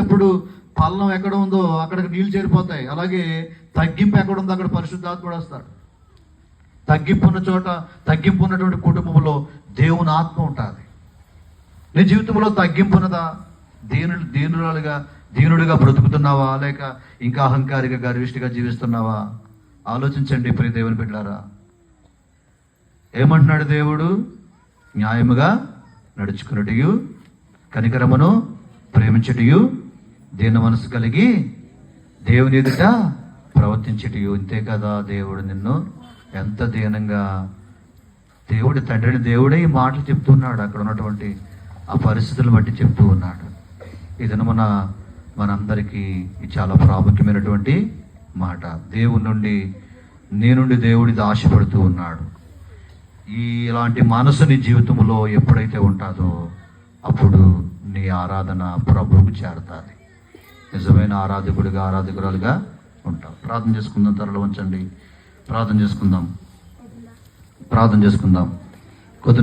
ఇప్పుడు పల్లం ఎక్కడ ఉందో అక్కడికి నీళ్లు చేరిపోతాయి. అలాగే తగ్గింపు ఎక్కడ ఉందో అక్కడ పరిశుద్ధాత్ముడు వస్తాడు. తగ్గింపు ఉన్న చోట, తగ్గింపు ఉన్నటువంటి కుటుంబంలో దేవుని ఆత్మ ఉంటుంది. నీ జీవితంలో తగ్గింపు ఉన్నదా? దీనుడిగా బ్రతుకుతున్నావా, లేక ఇంకా అహంకారిగా గర్విష్టిగా జీవిస్తున్నావా? ఆలోచించండి ప్రియ దేవుని బిడ్డలారా. ఏమంటున్నాడు దేవుడు? న్యాయముగా నడుచుకున్నటియు, కనికరమును ప్రేమించుటయు, దీన మనసు కలిగి దేవుని ఎదుట ప్రవర్తించుటయు. ఇంతే కదా దేవుడు నిన్ను ఎంత దీనంగా, దేవుడి తండ్రిని దేవుడే ఈ మాటలు చెప్తున్నాడు. అక్కడ ఉన్నటువంటి ఆ పరిస్థితులను బట్టి చెప్తూ ఉన్నాడు. ఇది మనందరికీ చాలా ప్రాముఖ్యమైనటువంటి మాట. దేవుని నుండి, నీ నుండి దేవుడిది ఆశపడుతూ ఉన్నాడు. ఇలాంటి మనసు నీ జీవితంలో ఎప్పుడైతే ఉంటుందో అప్పుడు నీ ఆరాధన ప్రభువుకు చేరుతుంది. నిజమైన ఆరాధకుడిగా, ఆరాధకురాలుగా ఉంటావు. ప్రార్థన చేసుకుందాం. తరలో ఉంచండి. ప్రార్థన చేసుకుందాం.